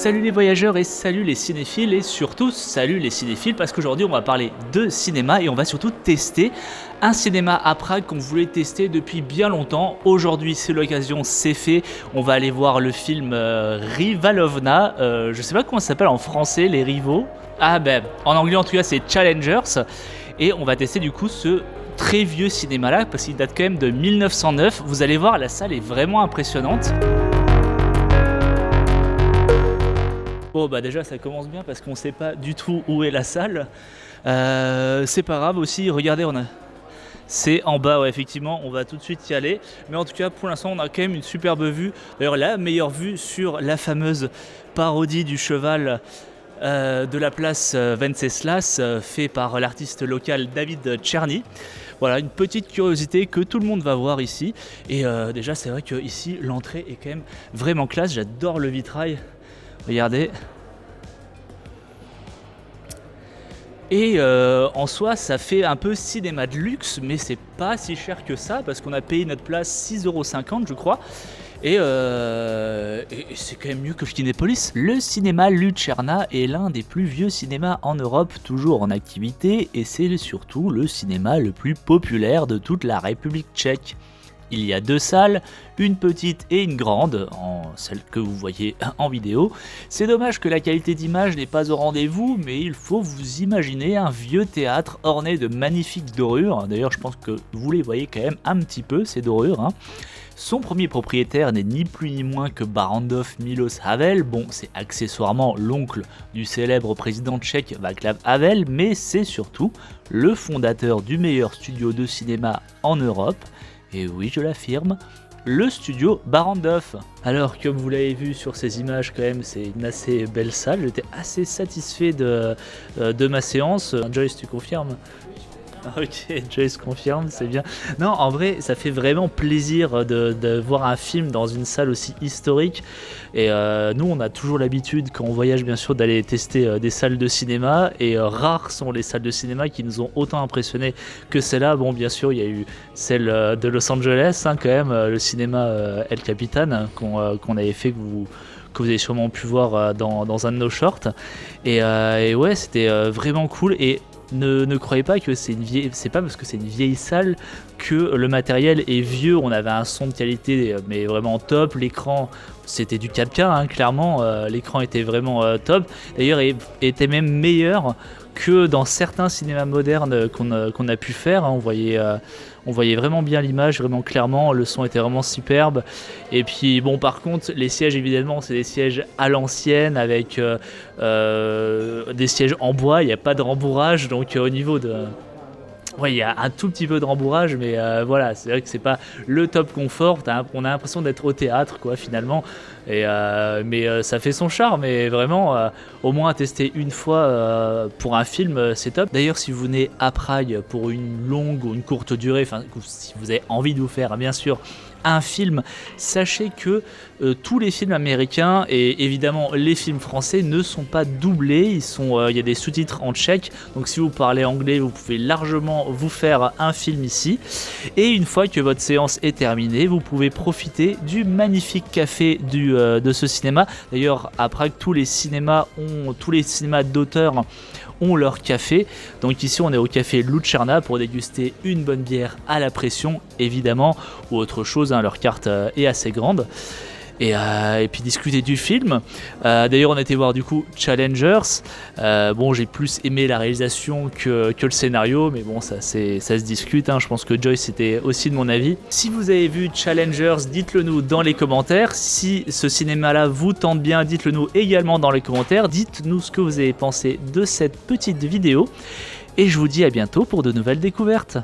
Salut les voyageurs et salut les cinéphiles et surtout salut les cinéphiles parce qu'aujourd'hui on va parler de cinéma et on va surtout tester un cinéma à Prague qu'on voulait tester depuis bien longtemps. Aujourd'hui c'est l'occasion, c'est fait. On va aller voir le film Rivalovna, je sais pas comment ça s'appelle en français, les rivaux. En anglais en tout cas c'est Challengers et on va tester du coup ce très vieux cinéma là parce qu'il date quand même de 1909. Vous allez voir, la salle est vraiment impressionnante. Bon déjà ça commence bien parce qu'on sait pas du tout où est la salle. C'est pas grave aussi, regardez c'est en bas, ouais, effectivement, on va tout de suite y aller. Mais en tout cas, pour l'instant, on a quand même une superbe vue. D'ailleurs, la meilleure vue sur la fameuse parodie du cheval de la place Venceslas, fait par l'artiste local David Czerny. Voilà, une petite curiosité que tout le monde va voir ici. Et déjà, c'est vrai que ici, l'entrée est quand même vraiment classe. J'adore le vitrail. Regardez. Et en soi, ça fait un peu cinéma de luxe, mais c'est pas si cher que ça, parce qu'on a payé notre place 6,50 € je crois. Et c'est quand même mieux que Kinépolis. Le cinéma Lucerna est l'un des plus vieux cinémas en Europe, toujours en activité, et c'est surtout le cinéma le plus populaire de toute la République tchèque. Il y a deux salles, une petite et une grande, celle que vous voyez en vidéo. C'est dommage que la qualité d'image n'est pas au rendez-vous, mais il faut vous imaginer un vieux théâtre orné de magnifiques dorures. D'ailleurs, je pense que vous les voyez quand même un petit peu, ces dorures. Son premier propriétaire n'est ni plus ni moins que Barrandov Miloš Havel. Bon, c'est accessoirement l'oncle du célèbre président tchèque Václav Havel, mais c'est surtout le fondateur du meilleur studio de cinéma en Europe. Et oui, je l'affirme, le studio Barrandov. Alors, comme vous l'avez vu sur ces images, quand même, c'est une assez belle salle. J'étais assez satisfait de ma séance. Joyce, tu confirmes ? Ok, Joyce confirme, c'est bien. Non, en vrai, ça fait vraiment plaisir de voir un film dans une salle aussi historique. Et nous, on a toujours l'habitude, quand on voyage, bien sûr, d'aller tester des salles de cinéma. Et rares sont les salles de cinéma qui nous ont autant impressionnés que celle-là. Bon, bien sûr, il y a eu celle de Los Angeles, quand même, le cinéma El Capitan, qu'on avait fait, que vous avez sûrement pu voir dans un de nos shorts. Et ouais, c'était vraiment cool. Et ne croyez pas que c'est pas parce que c'est une vieille salle que le matériel est vieux. On avait un son de qualité mais vraiment top. L'écran, c'était du 4K, clairement. L'écran était vraiment top. D'ailleurs, il était même meilleur que dans certains cinémas modernes qu'on a pu faire. On voyait vraiment bien l'image, vraiment clairement. Le son était vraiment superbe. Et puis bon, par contre, les sièges, évidemment, c'est des sièges à l'ancienne avec des sièges en bois. Il n'y a pas de rembourrage, donc au niveau de... Ouais, il y a un tout petit peu de rembourrage, mais voilà, c'est vrai que c'est pas le top confort. On a l'impression d'être au théâtre, quoi, finalement. Mais ça fait son charme, et vraiment, au moins à tester une fois pour un film, c'est top. D'ailleurs, si vous venez à Prague pour une longue ou une courte durée, enfin, si vous avez envie de vous faire, bien sûr, un film, sachez que tous les films américains et évidemment les films français ne sont pas doublés, il y a des sous-titres en tchèque, donc si vous parlez anglais, vous pouvez largement vous faire un film ici. Et une fois que votre séance est terminée, vous pouvez profiter du magnifique café de ce cinéma. D'ailleurs, à Prague, tous les cinémas d'auteurs ont leur café. Donc ici, on est au café Lucerna pour déguster une bonne bière à la pression, évidemment, ou autre chose. Leur carte est assez grande. Et puis discuter du film. D'ailleurs, on a été voir du coup Challengers. Bon, j'ai plus aimé la réalisation que le scénario, mais bon, ça se discute. Je pense que Joyce était aussi de mon avis. Si vous avez vu Challengers, dites-le nous dans les commentaires. Si ce cinéma-là vous tente bien, dites-le nous également dans les commentaires. Dites-nous ce que vous avez pensé de cette petite vidéo. Et je vous dis à bientôt pour de nouvelles découvertes.